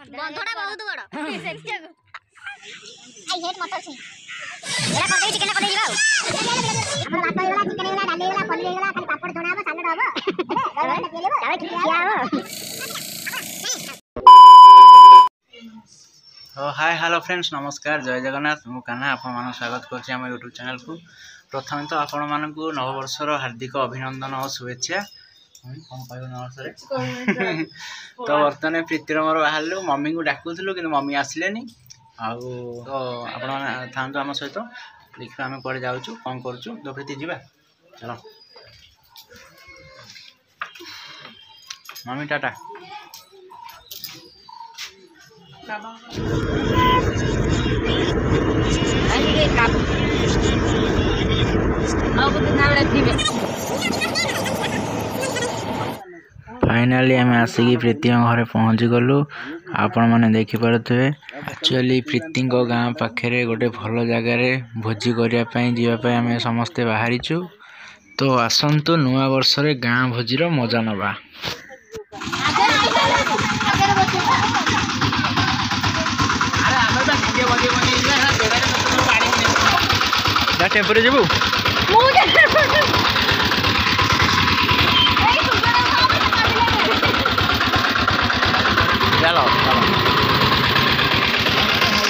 बंधटा बहुत बड़ I hate मटर छी एला कर चिकन कर दिबा हमर भात होइला चिकन होइला डाली होइला पनीर होइला खाली पापड़ छଣା हो सालाड हो अरे पी लेबो चावल खिया हो। हाय हेलो फ्रेंड्स नमस्कार जय जगन्नाथ मु कान्हा आपण मान स्वागत करछि हम यूट्यूब चैनल को। प्रथम तो आपण मानकु नववर्षर हार्दिक अभिनंदन और शुभेच्छा। तो बर्तमान प्रीतिर मोर बाहर मम्मी को डाकुलु कि मम्मी आसिलेनी आउ तो आपण था आम सहित देखा आम कड़े जाऊँ कौन करुँ तो प्रीति जा चलो मम्मी टाटा। फाइनाली आम आसिक प्रीति घरे पहुँची गलु। आपण मैंने देखिपे एक्चुअली प्रीति गाँ पाखे गोटे भल जगार भोजी करने आम समस्ते बाहरीचु। तो आसतु नुआ वर्ष गाँ भोजीर मजा नवा। टेम्पो जीवु चलो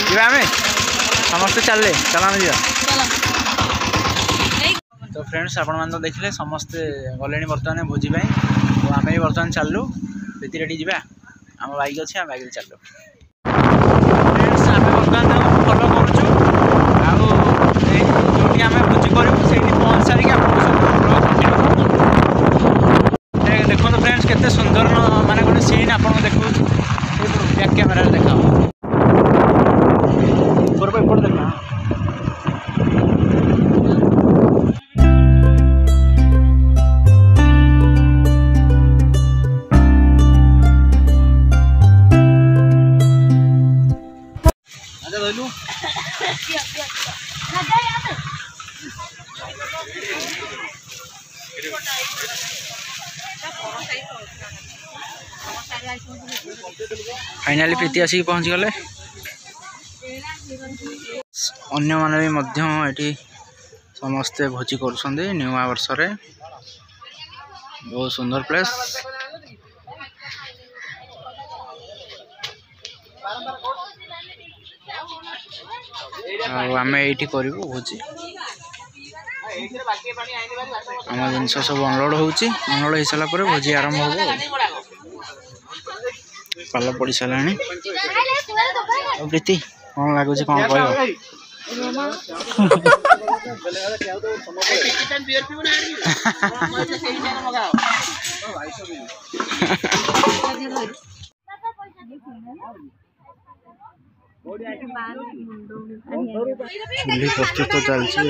जीवा आम समस्ते चलले चल आम जा। तो फ्रेंड्स आपण मैंने तो देखले समस्ते गले बर्तमान भोजी तो आम भी बर्तमान चलू प्रीति रेडी जा आम बाइक अच्छे आम बाइक चलू। फ्रेंड्स आम बर्तमान फलो करूँ आम भोजी करूँ से पहुँच सारिक देखो फ्रेंड्स केते सुंदर माने गोटे सीन आपको देखो बैक कैमेरा देखा देखा फाइनाली प्रीति आसिक पहुँच गले। अन्य माने भी मध्य एटी समस्ते भोजी करुछंदे न्यू वर्ष रे बहुत सुंदर प्लेस। आम ये करूँ भोजी आम जिनस सब अनलोड होची अनलोड हो सारा भोजी आरंभ हो पाल पड़ी सारा। प्रीति कौन लगुच कौन कह चूल्ही प्रस्तुत चलती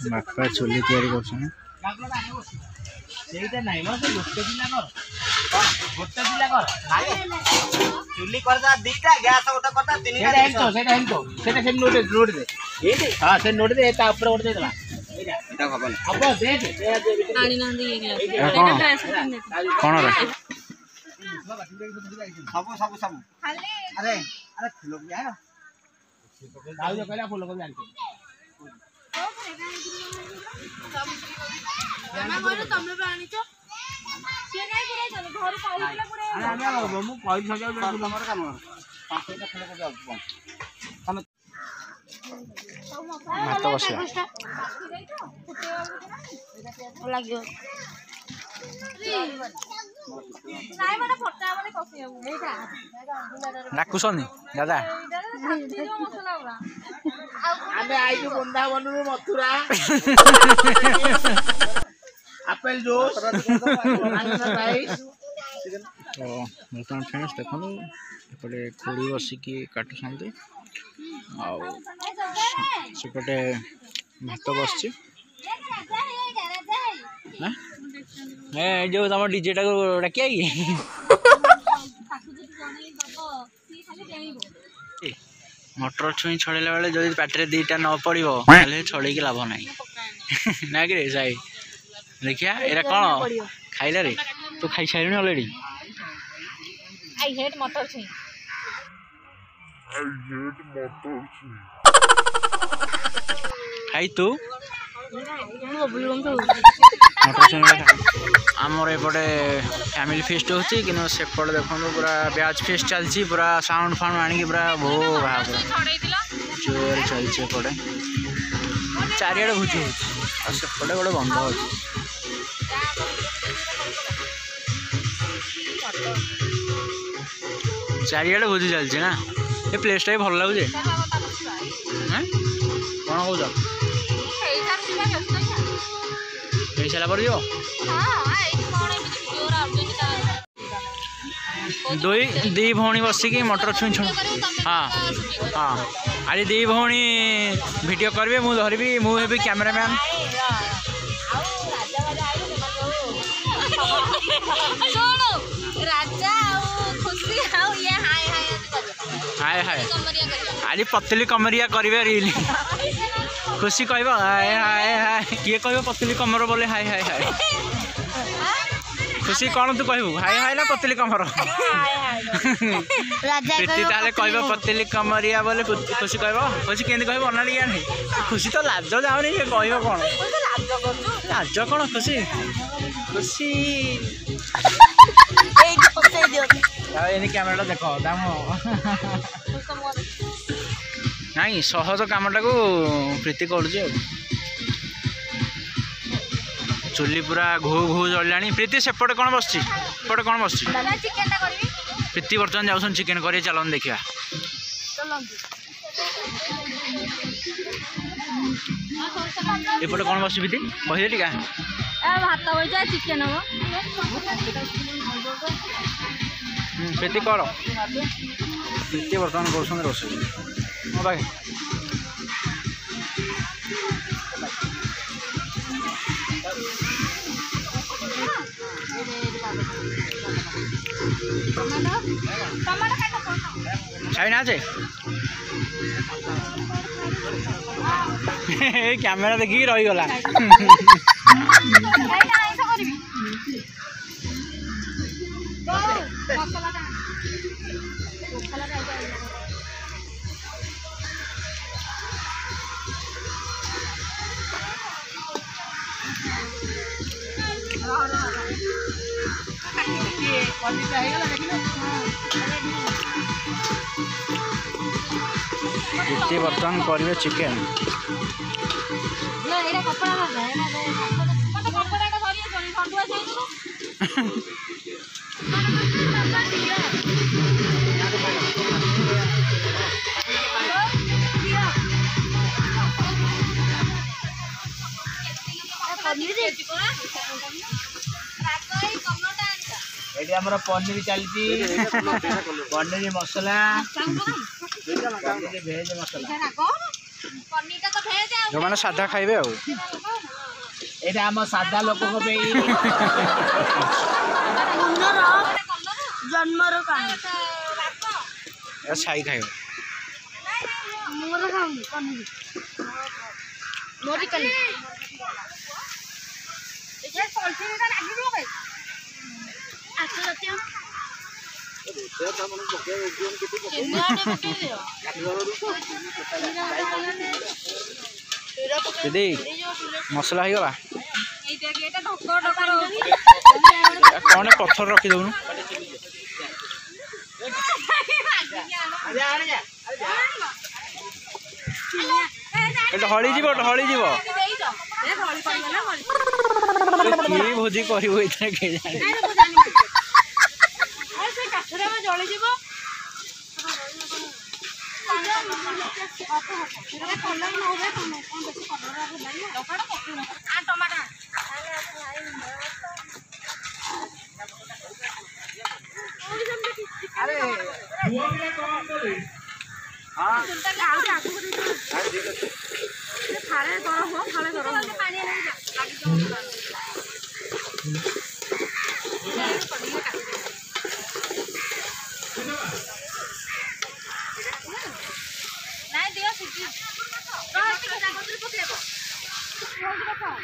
बापा चूल्ही तैयारी कर चुली करदा दीटा गैस गोटा करदा तीनटा सेटा सेम नोट दे हां से नोट दे ता ऊपर ओड दे देला एटा खबन अब देख आनी ना दी कौन रे सब अरे फूल भी आयो दाऊ जो कहला फूल को जान के ना बोलो तुमने पानी तो से नहीं पुराई चलो घर पाइला पुराई अरे हम कहि सके हमर काम 5टा फूल को जाऊ मत बस लाग्यो नाइ बडा फटा माने कसियाबु एटा नाकुसनी दादा आमे आइजु वृंदावन रो मथुरा एप्पल जूस भाई तो बर्तमान फ्रेंड्स देखो एपटे खोड़ी बसिकी काटुंट आउपटे भात बस जो तुम डीजेटा को डाकिया कि मटर छुई छड़ेला बेले जो पाटे दीटा न पड़ो छड़े लाभ ना ना कि साई देखिया एरा कौन खाइला रे तू खाई सारे ऑलरेडी आई हेट मटर छुई खाई तू मटर छुई आमर एपटे फैमिली फेस्ट होची कि सेपटे देखो पूरा बैच फेस्ट चलती पूरा साउंड फाउंड आनिक पूरा भो भाव जोर चलছে एपटे चारिआडे भोजी होची सेपटे गोटे बंध होची चारिआडे भोजी चलছে ना ये प्लेसटा भी भल लगुचे कौन कौच सारा पर दुई दी भौणी बसिकी मटर छुई छुण हाँ हाँ आज दी भौणी वीडियो करेंगे मुझे धरबी मुझे कैमेरामैन हाय हाय आज पतली कमरिया करेंगे रील खुशी कह हाय हाय हाय किए कह पतली कमर बोले हाय हाय हाय खुशी कौन तू कहू हाय हाय ना पतली कमर प्रीति ताले कह पतली कमरिया बोले खुशी कह खुशी केंद्र कह बना नहीं खुशी तो लाज जाऊनी कह कौन लाज कौन खुशी खुशी कैमेरा देख नहीं सहज कमटा को प्रीति कर चुली पूरा घू घू जल्ला प्रीति सेपटे कौन बस सेपटे कौन बस प्रीति बर्तमान जाऊन चिकेन कर चलन देखा एपटे कौन बस प्रीति कही टीका भात बजा चिकेन प्रीति कर प्रीति बर्तमान कर रोषे हाँ भाई ना कैमेरा देखिए रही गला प्रीति बर्तमान करेंगे चिकेन ये हमर पनीर चलती पनीर मसला भेज मसला जो मैंने साधा खाइबे एटा हम सादा लोक को पे जन्मर कहानी छाई खाइबे मोर खाऊंगी पनीर मोरी कली ये पॉलिथीन का लागी दियो भाई आके लतियो दीदी मसला हो गला कौन पत्थर रखी दउनु हली जीव कि भोजी कर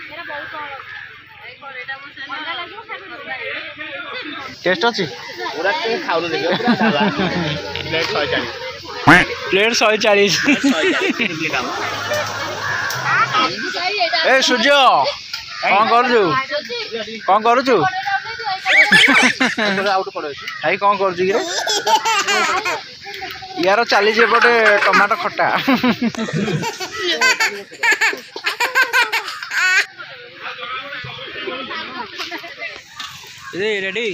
मेरा बहुत टेस्ट अच्छी पूरा के खाऊ देखियो पूरा डाला प्लेट 140 प्लेट 140 ए सूर्य कौन करू कौन करू आउट पड़ो भाई कौन कर यार चली एपटे टमाटो खटा रेडी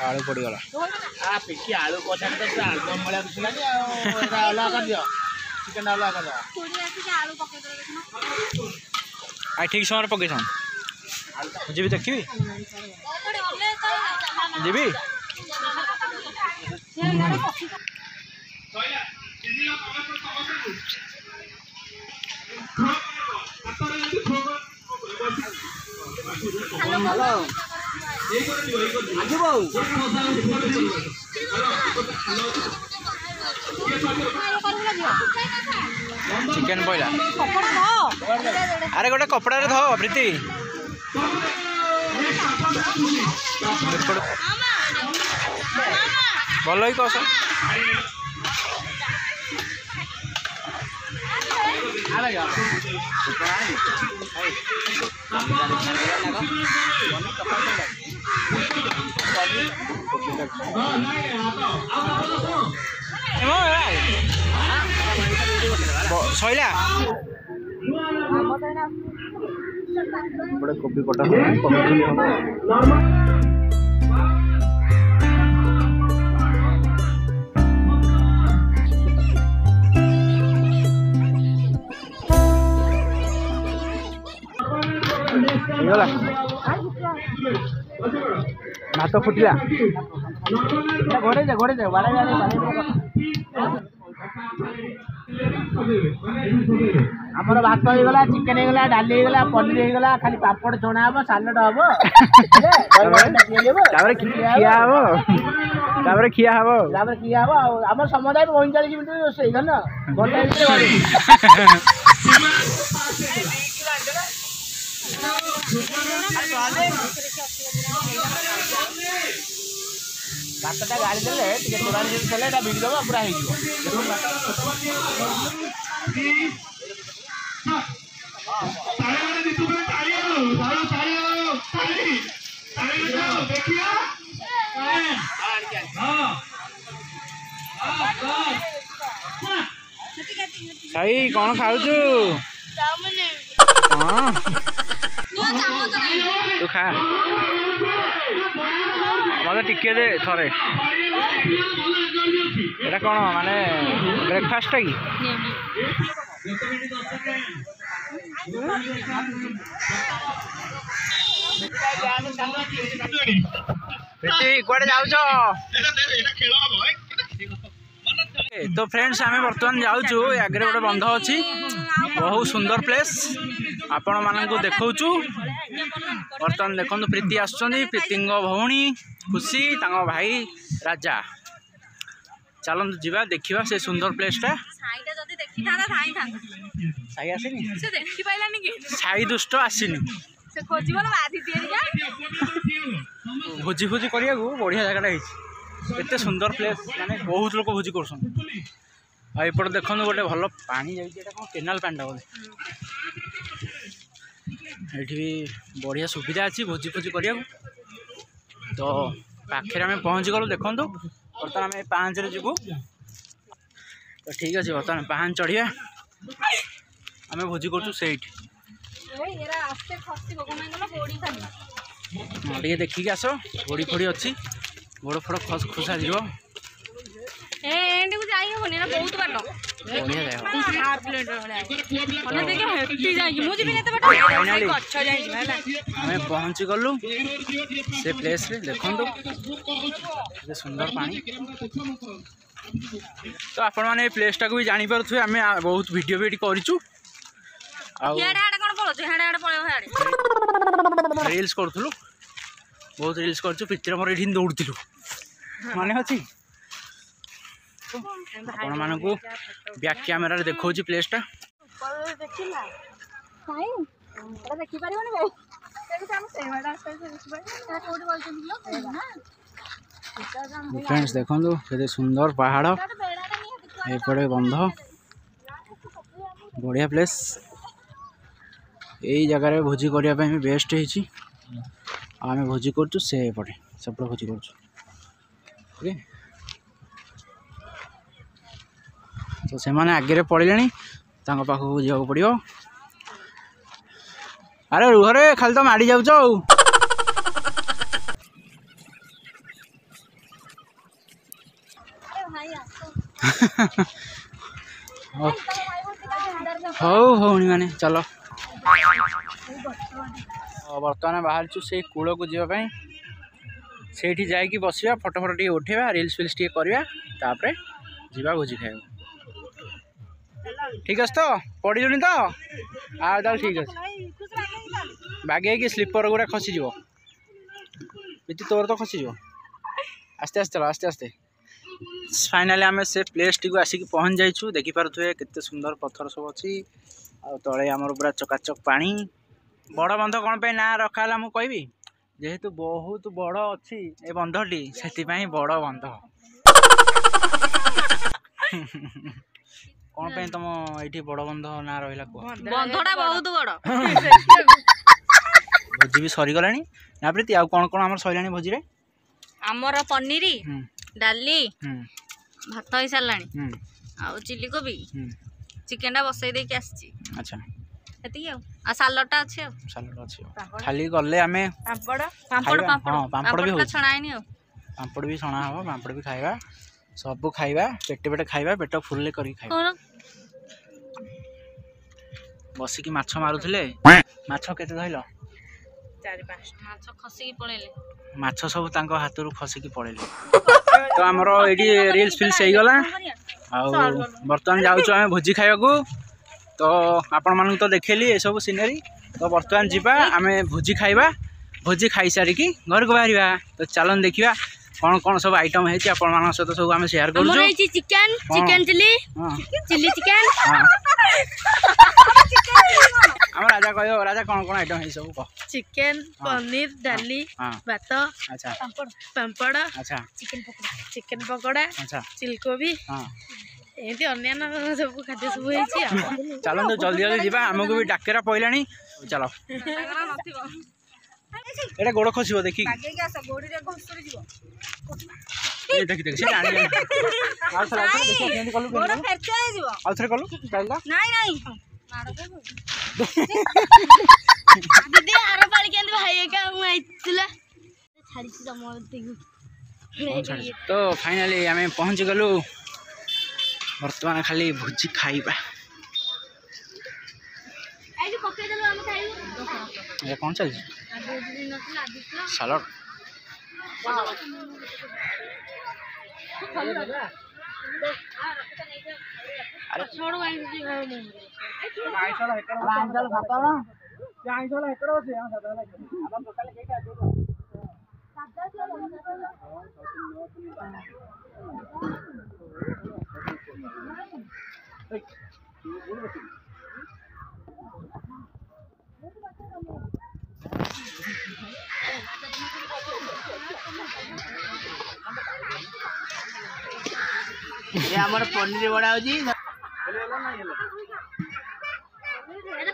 आलू पड़गला पिकी आलू कथा तो आलुदम भलिया कुछ नहीं अलग कर दियो चिकन अलग कर दियो आ ठीक समय पकई जी देखी जी चिकेन पहला अरे गोटे कपड़ा रे धो प्रीति भल ही कस सैला कोबी कटा भात फुटिला घोड़े दे आमर भात हो गला चिकेन हो गला डाली हो गला पनीर हो गला खाली पापड़ छणा हम सालड हम खिया हम आम समुदाय 39 मिनट रोषे धन भातटा गाड़ी देले तोराणी देले भिड़ी दबा पूरा साई कौन खाऊ तू खा मतलब टिके दे थरे एटा कौन माने ब्रेकफास्ट की कुआडे जाऊच तो फ्रेंड्स आम बर्तमान जाऊँ आगे गोटे बंध अच्छी बहुत सुंदर प्लेस आपण मानक देखु बर्तमान देखो प्रीति आसुच्च भौणी खुशी तांको भाई राजा चलतु जीवा देखा से सुंदर प्लेसटा साई आसनी साई दुष्ट आसनी भोजी भोजी करिया बढ़िया जगह एत सुंदर प्लेस माने बहुत लोग भोजी कर देखो गोटे भल पानी जाइए केनाल पानी बोले ये बढ़िया सुविधा अच्छी भोजी भोजी करिया तो पाखे आम पहुँची गलु देखो बर्तमान आम 5 रे जीवु तो ठीक अच्छे बर्तमान 5 चढ़िया आम भोजी कर देखिक आस गोड़ी फोड़ी अच्छी गोड़ फोड़ खुसा जीव पहुँची गलु से प्लेस रे देखो सुंदर पानी तो आपण मैंने प्लेस टाक भी जानी पारे आम बहुत वीडियो भी करूँ रील्स करूँ बहुत रील्स कर प्रीतिर मोर ये दौड़ू माने अच्छी आपण मानकू बैक कैमेरा देखो प्लेस टा फ्रेंड्स देखो केते सुंदर पहाड़ एपटे बंध बढ़िया प्लेस यही जगह भोजी करने बेस्ट आम भोजी कर सेपटे भोजी कर तो से मैंने आगे पड़े पाखक जावाक पड़ो अरे रुह रे खाली तो माड़ी जाऊ हौ हौनी माने चलो बर्तमान बाहर से कूल को जावाई से जाकि बसवा फोटो फोटो टे उठेवा रिल्स फिल्स टे करवा तापर जीवा भोजी खाइबा ठीक अच्छे तो पड़लुनि तो आ ठीक अच्छे बागे कि स्लीपर गुड़ा खसीज तोर तो खसीज आस्ते आस्ते चलो आस्ते आस्ते फाइनाली आम से प्लेस टी को आसिक पहुँच जाइछु देखि पारुथुए केते सुंदर पत्थर सब अच्छी तले आमर पूरा चकाचक पानी बड़ बंध कौन पे ना रखा मु कहबी जेहेतु बहुत बड़ अच्छी ए बंधटी से बड़ बंध कौन पे तुम ये बड़ बंध ना रहा बंधटा बहुत बड़ भोजी भी सरीगला ना प्रीति आउ कौन कौन आम सर भोजी रे आमर पनीर डाली भात हो सारा आउ चिली कोबी चिकेन बसई देके आसी अच्छा सालटा अच्छे सालड अच्छी खाली गले आमे पापड़ पापड़ पापड़ भी छणाइनी पापड़ भी छणा हम पापड़ भी खाइबा सब खाइबा पेटे पेटे खाइबा पेट फुल कर खाइबा बसिकी माछ मारुथिले माछ केते धइलो 4-5 माछ खसिकी पळेले माछ सब तांको हाथरू खसिकी पळेले तो हमरो एडी रील्स फिल्स हे गला आ बर्तमान जाउछु हम भोजी खाइबा को तो आपण मानू तो देखेली ए सब सीनरी तो बर्तमान जीवा आमे भोजी खाइबा भोजी खाई सारी की घर को बाहरिबा तो चलन देखिबा कौन कौन सब आइटम है आपण मान सहित सब आम शेयर कर chicken chicken chilli chilli chicken आम राजा कह राजा कौन कौन आइटम है सब कह चिकेन पनीर डाली भात अच्छा पापड़ अच्छा चिकेन पकोड़ा अच्छा चिलकोबी एमती अन्य सब खाद्य सब चलो जल्दी जल्दी जीवा आमको भी डाकेरा पड़ानी चलो एटा गोड़ खसब देखी देख देख से जानी आउथरे कलु दीदी आर पाली केंद भाई का मु आइतला छाड़ी समझ तो फाइनली आम पहुँच गलु बर्तमान खाली भोजी खाइबा ये कौन चल सलाड ये हमर पनीर बड़ा हो जी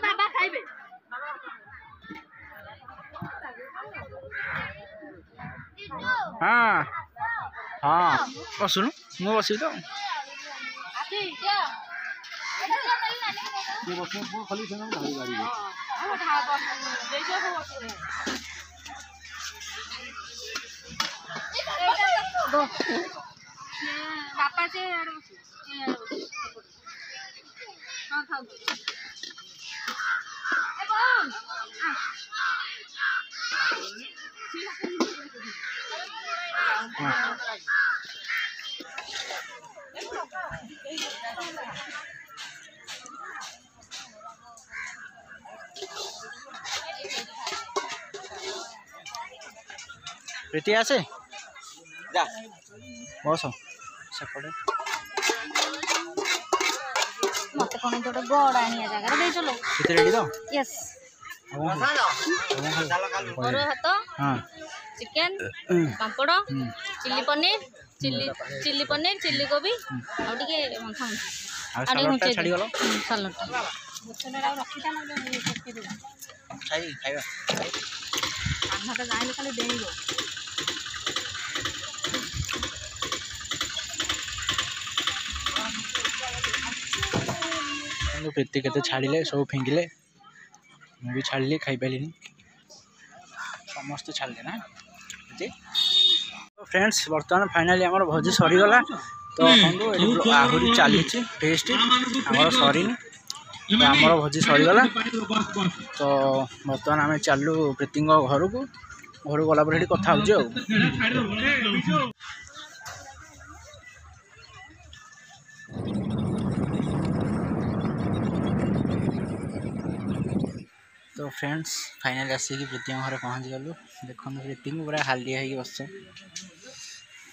बाबा खाइबे हाँ हाँ बसुनु मु बसी तो बापा से प्रीति आसे जा बस सेपटे मत कौन गोटे गड़ाणिया जगह दे चलो कितने रेडी तो यस अरुआ भात हाँ chicken papad chilli paneer chilli paneer chilli कोबी और टिके मंथा सालाडटा छाड़ी गलो सालाडटा खाइबा भात जाइले खाली देइगो प्रीति के छाड़िले सब फिंगिले मुझे छाड़ी खाई पारे समस्त छाड़े ना तो फ्रेंड्स बर्तमान फाइनाली आम भोजी सरीगला तो आहरी चली टेस्ट आम सरी तो आम भोजी सरीगला तो बर्तमान आम चलू प्रीति घर को गला कथा हो तो फ्रेंड्स फाइनल आसिक प्रीति घर पहुँच गलु देखो प्रीति को पूरा हालिया हो बस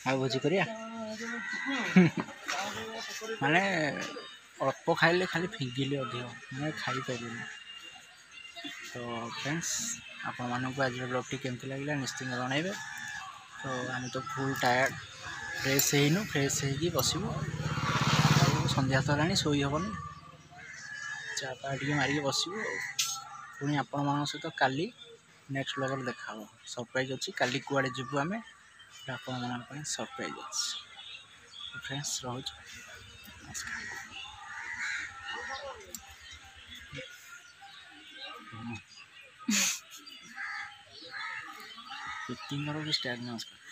आ भोजी करिया माने अल्प खाइले खाली फिंगिले अधिक मैं खाई पारे तो फ्रेंड्स आपण मानक आज ब्लॉग टी केमती लगे निश्चित जनइबे तो आम तो फुल टायर्ड फ्रेश होइनु फ्रेश होगी बसबू संध्या तो हेनी शोई हेनी चापा टे मारिक बसबू पुणी आपण मान सहित काली नेक्स्ट ब्लॉग देखा सरप्राइज अच्छी काली कुआड़े जीवु आम आपण मान सरप्राइज अच्छी फ्रेंड्स रोज नमस्कार।